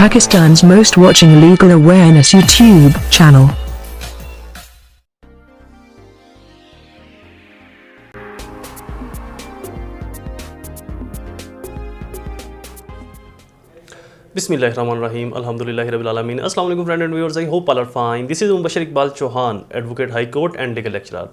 Pakistan's most watching legal awareness YouTube channel. Bismillahirrahmanirrahim. Alhamdulillahi Rabbil Alameen. Assalamu alaikum friends and viewers. I hope all are fine. This is Mobushar Iqbal Chohan, Advocate High Court and Legal Lecturer.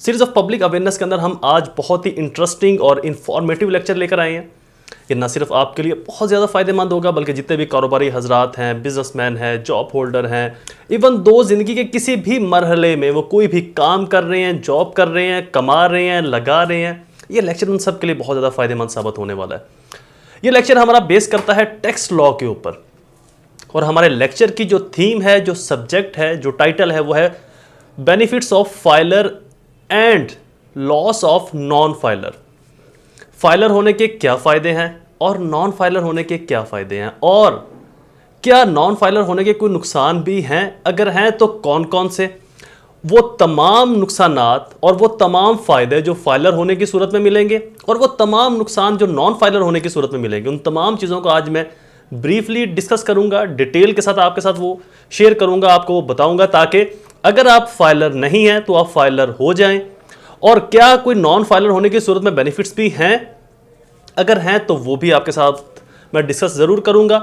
Series of public awareness के अंदर हम आज बहुत ही interesting और informative lecture लेकर आए हैं। ये ना सिर्फ आपके लिए बहुत ज़्यादा फ़ायदेमंद होगा बल्कि जितने भी कारोबारी हजरात हैं, बिजनेसमैन हैं, जॉब होल्डर हैं, इवन दो ज़िंदगी के किसी भी मरहले में वो कोई भी काम कर रहे हैं, जॉब कर रहे हैं, कमा रहे हैं, लगा रहे हैं, ये लेक्चर उन सब के लिए बहुत ज़्यादा फ़ायदेमंद साबित होने वाला है। ये लेक्चर हमारा बेस करता है टैक्स लॉ के ऊपर और हमारे लेक्चर की जो थीम है, जो सब्जेक्ट है, जो टाइटल है वो है benefits of filer and loss of non filer. Filer होने के क्या फ़ायदे हैं और नॉन फाइलर होने के क्या फ़ायदे हैं, और क्या नॉन फाइलर होने के कोई नुकसान भी हैं, अगर हैं तो कौन कौन से। वो तमाम नुकसानात और वो तमाम फ़ायदे जो फाइलर होने की सूरत में मिलेंगे और वो तमाम नुकसान जो नॉन फाइलर होने की सूरत में मिलेंगे, उन तमाम चीज़ों को आज मैं ब्रीफली डिस्कस करूंगा, डिटेल के साथ आपके साथ वो शेयर करूंगा, आपको वो बताऊंगा, ताकि अगर आप फाइलर नहीं हैं तो आप फाइलर हो जाएं। और क्या कोई नॉन फाइलर होने की सूरत में बेनिफिट्स भी हैं, अगर हैं तो वो भी आपके साथ मैं डिस्कस ज़रूर करूंगा।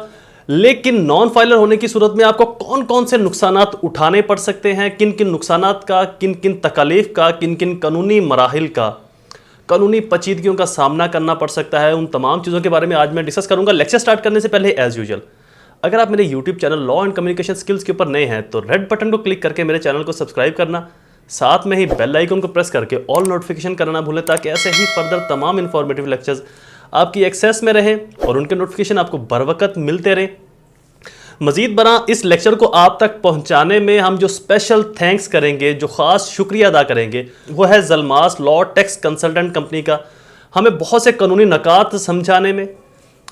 लेकिन नॉन फाइलर होने की सूरत में आपको कौन कौन से नुकसानात उठाने पड़ सकते हैं, किन किन नुकसानात का, किन किन तकालीफ का, किन किन कानूनी मराहिल का, कानूनी पेचीदगियों का सामना करना पड़ सकता है, उन तमाम चीज़ों के बारे में आज मैं डिस्कस करूंगा। लेक्चर स्टार्ट करने से पहले एज यूजुअल अगर आप मेरे YouTube channel law and communication skills के ऊपर नए हैं तो रेड बटन को क्लिक करके मेरे चैनल को सब्सक्राइब करना, साथ में ही बेल आइकन को प्रेस करके ऑल नोटिफिकेशन करना ना भूलें, ताकि ऐसे ही फर्दर तमाम इंफॉर्मेटिव लेक्चर्स आपकी एक्सेस में रहें और उनके नोटिफिकेशन आपको बर वक्त मिलते रहें। मज़ीद बरा इस लेक्चर को आप तक पहुंचाने में हम जो स्पेशल थैंक्स करेंगे, जो ख़ास शुक्रिया अदा करेंगे, वो है ज़लमास लॉ टैक्स कंसल्टेंट कंपनी का। हमें बहुत से कानूनी नकात समझाने में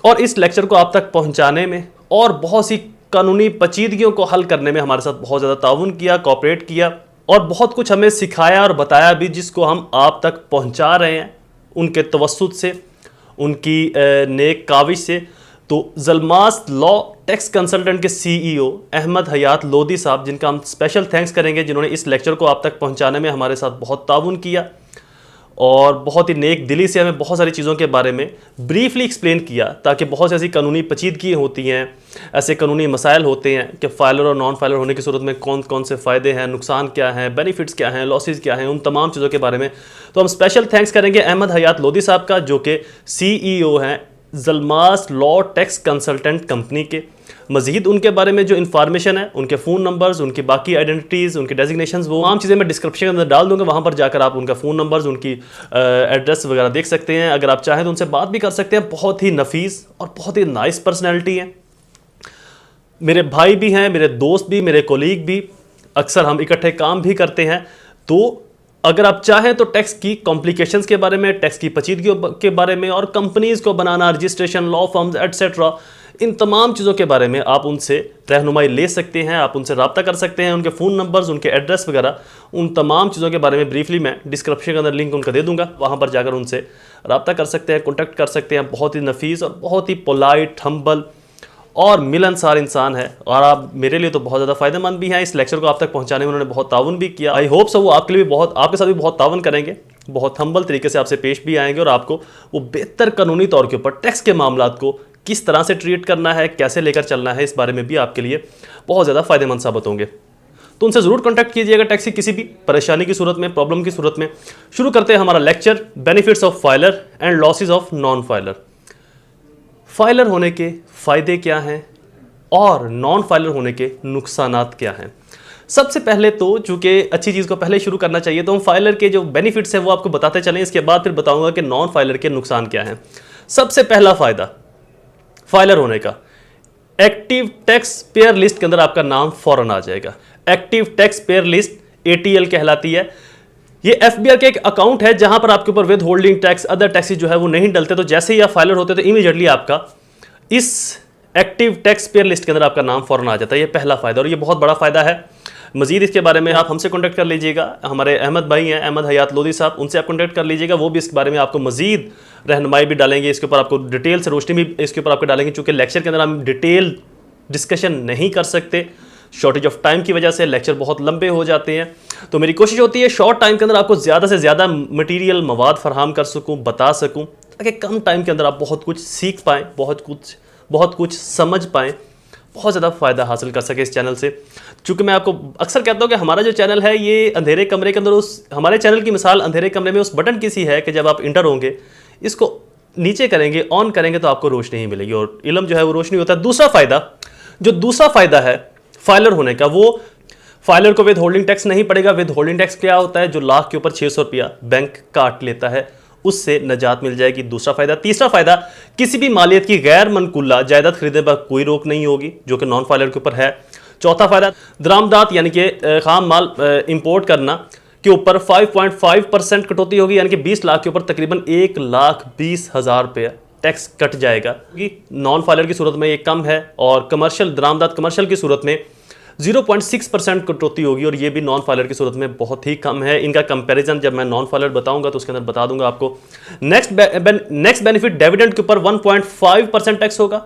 और इस लेक्चर को आप तक पहुंचाने में और बहुत सी कानूनी पेचीदगियों को हल करने में हमारे साथ बहुत ज़्यादा ताउन किया, कोऑपरेट किया और बहुत कुछ हमें सिखाया और बताया भी, जिसको हम आप तक पहुंचा रहे हैं उनके तवस्सुत से, उनकी नेक काविश से। तो ज़लमास लॉ टैक्स कंसल्टेंट के सीईओ अहमद हयात लोधी साहब, जिनका हम स्पेशल थैंक्स करेंगे, जिन्होंने इस लेक्चर को आप तक पहुंचाने में हमारे साथ बहुत ताउन किया और बहुत ही नेक दिली से हमें बहुत सारी चीज़ों के बारे में ब्रीफली एक्सप्लेन किया, ताकि बहुत सी ऐसी कानूनी पेचीदगी होती हैं, ऐसे कानूनी मसाइल होते हैं कि फाइलर और नॉन फाइलर होने की सूरत में कौन कौन से फ़ायदे हैं, नुकसान क्या हैं, बेनिफिट्स क्या हैं, लॉसेस क्या हैं, उन तमाम चीज़ों के बारे में तो हम स्पेशल थैंक्स करेंगे अहमद हयात लोधी साहब का, जो कि सीईओ हैं ज़लमास लॉ टैक्स कंसल्टेंट कंपनी के। मज़ीद उनके बारे में जो इन्फॉर्मेशन है, उनके फ़ोन नंबर्स, उनकी बाकी आइडेंटिटीज़, उनके डेजिग्नेशंस, वो तमाम चीज़ें मैं डिस्क्रिप्शन के अंदर डाल दूंगा। वहाँ पर जाकर आप उनका फ़ोन नंबर्स, उनकी एड्रेस वगैरह देख सकते हैं। अगर आप चाहें तो उनसे बात भी कर सकते हैं। बहुत ही नफीस और बहुत ही नाइस पर्सनैलिटी है, मेरे भाई भी हैं, मेरे दोस्त भी, मेरे कोलीग भी, अक्सर हम इकट्ठे काम भी करते हैं। तो अगर आप चाहें तो टैक्स की कॉम्प्लिकेशंस के बारे में, टैक्स की पेचीदगियों के बारे में और कंपनीज़ को बनाना, रजिस्ट्रेशन, लॉ फर्म्स एटसेट्रा, इन तमाम चीज़ों के बारे में आप उनसे रहनुमाई ले सकते हैं, आप उनसे रब्ता कर सकते हैं। उनके फ़ोन नंबर्स, उनके एड्रेस वगैरह, उन तमाम चीज़ों के बारे में ब्रीफली मैं डिस्क्रिप्शन के अंदर लिंक उनका दे दूंगा, वहाँ पर जाकर उनसे रब्ता कर सकते हैं, कॉन्टैक्ट कर सकते हैं। बहुत ही नफीस और बहुत ही पोलाइट, हम्बल और मिलनसार इंसान है और आप मेरे लिए तो बहुत ज़्यादा फ़ायदेमंद भी हैं। इस लेक्चर को आप तक पहुंचाने में उन्होंने बहुत ताउन भी किया। आई होप सो वो आपके लिए भी बहुत, आपके साथ भी बहुत ताउन करेंगे, बहुत हम्बल तरीके से आपसे पेश भी आएंगे और आपको वो बेहतर कानूनी तौर के ऊपर टैक्स के मामलात को किस तरह से ट्रीट करना है, कैसे लेकर चलना है, इस बारे में भी आपके लिए बहुत ज़्यादा फ़ायदेमंद साबित होंगे। तो उनसे ज़रूर कॉन्टैक्ट कीजिएगा टैक्स की किसी भी परेशानी की सूरत में, प्रॉब्लम की सूरत में। शुरू करते हैं हमारा lecture, benefits of filer and losses of non filer. Filer होने के फ़ायदे क्या हैं और नॉन फाइलर होने के नुकसानात क्या हैं। सबसे पहले तो, चूँकि अच्छी चीज़ को पहले शुरू करना चाहिए, तो हम फाइलर के जो बेनिफिट्स हैं वो आपको बताते चलें, इसके बाद फिर बताऊंगा कि नॉन फाइलर के नुकसान क्या हैं। सबसे पहला फ़ायदा फाइलर होने का, एक्टिव टैक्स पेयर लिस्ट के अंदर आपका नाम फ़ौरन आ जाएगा। Active tax payer list ATL कहलाती है। ये FBR के एक अकाउंट है जहां पर आपके ऊपर with holding tax, other taxes जो है वो नहीं डलते। तो जैसे ही आप फाइलर होते तो इमीडिएटली आपका इस एक्टिव टैक्स पेयर लिस्ट के अंदर आपका नाम फ़ौरन आ जाता है। ये पहला फ़ायदा और ये बहुत बड़ा फ़ायदा है। मज़ीद इसके बारे में आप हमसे कॉन्टैक्ट कर लीजिएगा, हमारे अहमद भाई हैं, अहमद हयात लोधी साहब, उनसे आप कॉन्टैक्ट कर लीजिएगा। वो भी इसके बारे में आपको मज़ीद रहनुमाई भी डालेंगे, इसके ऊपर आपको डिटेल से रोशनी भी इसके ऊपर आपको डालेंगे, चूँकि लेक्चर के अंदर हम डिटेल डिस्कशन नहीं कर सकते, शॉर्टेज ऑफ टाइम की वजह से लेक्चर बहुत लंबे हो जाते हैं। तो मेरी कोशिश होती है शॉर्ट टाइम के अंदर आपको ज़्यादा से ज़्यादा मटेरियल मवाद फराहम कर सकूं, बता सकूं, ताकि कम टाइम के अंदर आप बहुत कुछ सीख पाएँ, बहुत कुछ समझ पाएँ, बहुत ज़्यादा फ़ायदा हासिल कर सके इस चैनल से। चूँकि मैं आपको अक्सर कहता हूँ कि हमारा जो चैनल है ये अंधेरे कमरे के अंदर, उस हमारे चैनल की मिसाल अंधेरे कमरे में उस बटन की सी है कि जब आप इंटर होंगे, इसको नीचे करेंगे, ऑन करेंगे तो आपको रोशनी ही मिलेगी और इल्म जो है वो रोशनी होता है। दूसरा फ़ायदा है फाइलर होने का, वो फाइलर को विद होल्डिंग टैक्स नहीं पड़ेगा। विद होल्डिंग टैक्स क्या होता है? जो लाख के ऊपर 600 रुपया बैंक काट लेता है, उससे नजात मिल जाएगी। दूसरा फायदा। तीसरा फायदा, किसी भी मालियत की गैर मनकुल्ला जायदाद खरीदने पर कोई रोक नहीं होगी, जो कि नॉन फाइलर के ऊपर है। चौथा फायदा, दरामदात यानी कि खाम माल इंपोर्ट करना के ऊपर 5.5% कटौती होगी, यानी कि 20 लाख के ऊपर तकरीबन 1,20,000 रुपया टैक्स कट जाएगा। नॉन फाइलर की सूरत में ये कम है और कमर्शियल दरामदात कमर्शियल की सूरत में 0.6% कटौती होगी और ये भी नॉन फाइलर की सूरत में बहुत ही कम है। इनका कंपैरिजन जब मैं नॉन फाइलर बताऊंगा तो उसके अंदर बता दूंगा आपको। नेक्स्ट बेनिफिट, डिविडेंड के ऊपर 1.5% टैक्स होगा,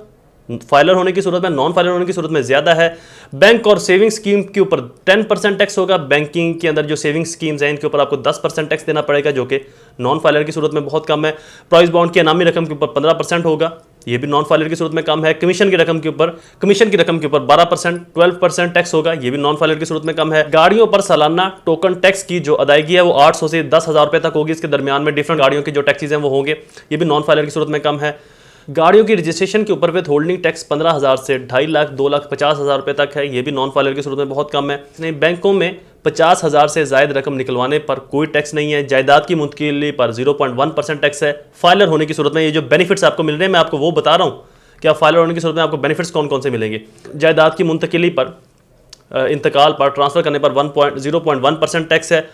फाइलर होने की सूरत में, नॉन फाइलर होने की सूरत में ज़्यादा है। बैंक और सेविंग स्कीम के ऊपर 10% टैक्स होगा। बैंकिंग के अंदर जो सेविंग स्कीम्स हैं इनके ऊपर आपको 10% टैक्स देना पड़ेगा, जो कि नॉन फाइलर की सूरत में बहुत कम है। प्राइस बॉन्ड की अनामी रकम के ऊपर 15% होगा, ये भी नॉन फाइलर की सूरत में कम है। कमीशन की रकम के ऊपर 12% टैक्स होगा, ये भी नॉन फाइलर की सूरत में कम है। गाड़ियों पर सालाना टोकन टैक्स की जो अदायगी है वो 800 से 10,000 रुपये तक होगी। इसके दरमियान में डिफरेंट गाड़ियों की जो टैक्सेज हैं वो होंगे, ये भी नॉन फाइलर की सूरत में कम है। गाड़ियों की रजिस्ट्रेशन के ऊपर विद होल्डिंग टैक्स 15,000 से 2.5 लाख 2,50,000 रुपये तक है, ये भी नॉन फाइलर की सूरत में बहुत कम है। बैंकों में 50,000 से ज़ायद रकम निकलवाने पर कोई टैक्स नहीं है। जायदाद की मुंतकिली पर 0.1% टैक्स है। फाइलर होने की सूरत में ये जो बेनिफिट्स आपको मिल रहे हैं मैं आपको वो बता रहा हूँ कि आप फाइलर होने की सूरत में आपको बेनिफिट्स कौन कौन से मिलेंगे। जायदाद की मुंतकिली पर, इंतकाल पर, ट्रांसफ़र करने पर 0.1% टैक्स है।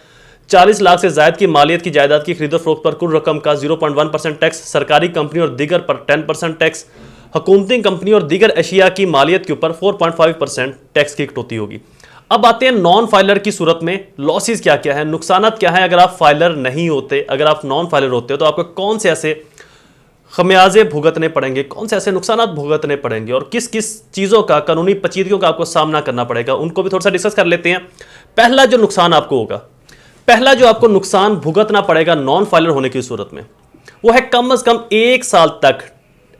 40 लाख से ज़ायद की मालियत की जायदाद की खरीदो फरोख्त पर कुल रकम का 0.1% टैक्स। सरकारी कंपनी और दीगर पर 10% टैक्स। हुकूमती कंपनी और दीगर अशिया की मालियत के ऊपर 4.5% टैक्स की कटौती होगी। अब आते हैं नॉन फाइलर की सूरत में लॉसेस क्या क्या है, नुकसानात क्या है। अगर आप फाइलर नहीं होते, अगर आप नॉन फाइलर होते हो तो आपको कौन से ऐसे खमियाजे भुगतने पड़ेंगे, कौन से ऐसे नुकसानात भुगतने पड़ेंगे और किस किस चीज़ों का, कानूनी पेचीदगियों का आपको सामना करना पड़ेगा, उनको भी थोड़ा सा डिस्कस कर लेते हैं। पहला जो नुकसान आपको होगा, पहला जो आपको नुकसान भुगतना पड़ेगा नॉन फाइलर होने की सूरत में, वो है कम से कम 1 साल तक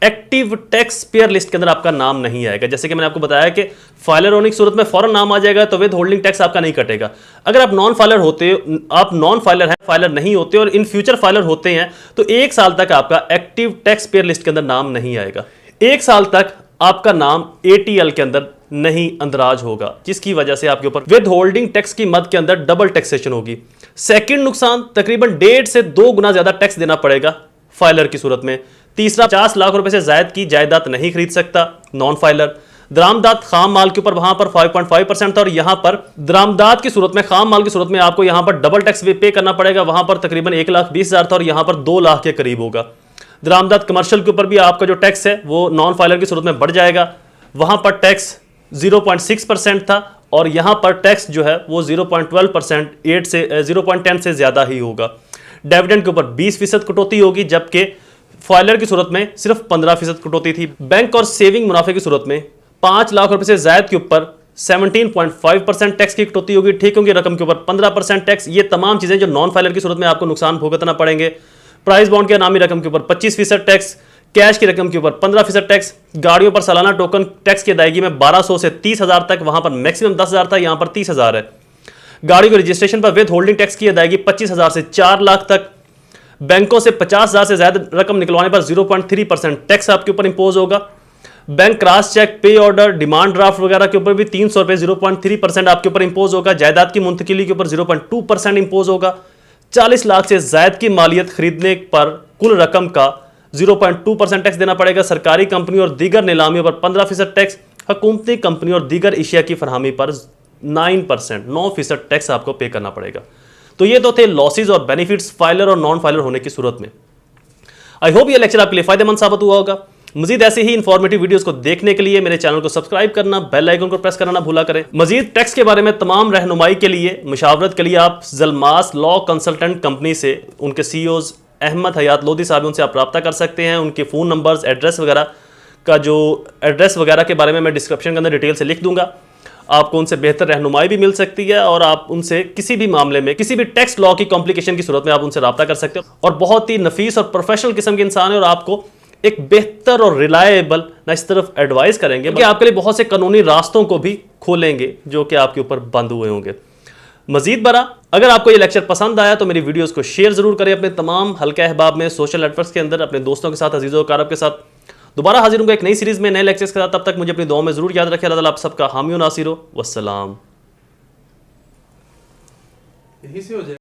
एक्टिव टैक्स पेयर लिस्ट के अंदर आपका नाम नहीं आएगा। जैसे कि मैंने आपको बताया कि फाइलर होने की सूरत में फौरन नाम आ जाएगा तो विद होल्डिंग टैक्स आपका नहीं कटेगा। अगर आप नॉन फाइलर होते, आप नॉन फाइलर हैं, फाइलर नहीं होते और इन फ्यूचर फाइलर होते हैं तो 1 साल तक आपका एक्टिव टैक्स पेयर लिस्ट के अंदर नाम नहीं आएगा। 1 साल तक आपका नाम ATL के अंदर नहीं अंदराज होगा, जिसकी वजह से आपके ऊपर विद होल्डिंग टैक्स की मद के अंदर डबल टैक्सेशन होगी। सेकंड नुकसान, तकरीबन 1.5 से 2 गुना ज्यादा टैक्स देना पड़ेगा फाइलर की सूरत में। तीसरा, 50 लाख रुपए से जायद की जायदाद नहीं खरीद सकता नॉन फाइलर। दरामदात खाम माल के ऊपर वहां पर 5.5% था और यहां पर दरामदात की सूरत में, खाम माल की सूरत में आपको यहां पर डबल टैक्स पे करना पड़ेगा। वहां पर तकरीबन 1,20,000 था और यहां पर 2 लाख के करीब होगा। दरामदात कमर्शियल के ऊपर भी आपका जो टैक्स है वो नॉन फाइलर की सूरत में बढ़ जाएगा। वहां पर टैक्स 0.6% था और यहां पर टैक्स जो है वो 0.12%, 0.10 से ज्यादा ही होगा। डिविडेंड के ऊपर 20% कटौती होगी, जबकि फाइलर की सूरत में सिर्फ 15% कटौती थी। बैंक और सेविंग मुनाफे की सूरत में 5 लाख रुपए से जायद के ऊपर 17.5% टैक्स की कटौती होगी। ठेकों की रकम के ऊपर 15% टैक्स। ये तमाम चीजें जो नॉन फाइलर की सूरत में आपको नुकसान भुगतना पड़ेंगे। प्राइस बॉन्ड के अनामी रकम के ऊपर 25% टैक्स, कैश की रकम के ऊपर 15% टैक्स। गाड़ियों पर सालाना टोकन टैक्स की अदायगी में 1200 से 30,000 तक, वहां पर मैक्सिमम 10,000 था, यहां पर 30,000 है। गाड़ी के रजिस्ट्रेशन पर विद होल्डिंग टैक्स की अदायगी 25,000 से 4 लाख तक। बैंकों से 50,000 से ज्यादा रकम निकलवाने पर 0.3% टैक्स आपके ऊपर इंपोज होगा। बैंक क्रॉस चेक, पे ऑर्डर, डिमांड ड्राफ्ट वगैरह के ऊपर भी 300 रुपए 0.3% आपके ऊपर इंपोज होगा। जायदाद की मुंतकिली के ऊपर 0.2% इंपोज होगा। 40 लाख से जायद की मालियत खरीदने पर कुल रकम का 0.2% टैक्स देना पड़ेगा। सरकारी कंपनी और दीगर नीलामियों पर 15% टैक्स। हुकूमती कंपनी और दीगर एशिया की फरहमी पर 9% टैक्स आपको पे करना पड़ेगा। तो ये तो थे लॉसेज और बेनिफिट्स फाइलर और नॉन फाइलर होने की सूरत में। आई होप ये लेक्चर आपके लिए फायदेमंद साबित हुआ होगा। मजीद ऐसे ही इंफॉर्मेटिव वीडियोस को देखने के लिए मेरे चैनल को सब्सक्राइब करना, बेल आइकन को प्रेस करना ना भूला करें। मजीद टैक्स के बारे में तमाम रहनुमाई के लिए, मुशावरत के लिए आप ज़लमास लॉ कंसल्टेंट कंपनी से, उनके CEOs अहमद, हयात, लोधी साहब, उनसे आप रब्ता कर सकते हैं। उनके फ़ोन नंबर्स, एड्रेस वगैरह का जो एड्रेस वगैरह के बारे में मैं डिस्क्रिप्शन के अंदर डिटेल से लिख दूंगा। आपको उनसे बेहतर रहनुमाई भी मिल सकती है और आप उनसे किसी भी मामले में, किसी भी टैक्स लॉ की कॉम्प्लिकेशन की सूरत में आप उनसे रब्ता कर सकते हो। और बहुत ही नफीस और प्रोफेशनल किस्म के इंसान है और आपको एक बेहतर और रिलायबल ना इस तरफ एडवाइस करेंगे कि आपके लिए बहुत से कानूनी रास्तों को भी खोलेंगे जो कि आपके ऊपर बंद हुए होंगे। मजीद बरा, अगर आपको ये लेक्चर पसंद आया तो मेरी वीडियोस को शेयर जरूर करें अपने तमाम हल्का अहबाब में, सोशल नेटवर्क्स के अंदर, अपने दोस्तों के साथ, अजीज़ों कारब के साथ। दोबारा हाजिर होंगे एक नई सीरीज में, नए लेक्चर्स के साथ। तब तक मुझे अपनी दुआ में जरूर याद रखें। अल्लाह ताला आप सबका हामी और नासिर हो। वस्सलाम। यही से हो जाए।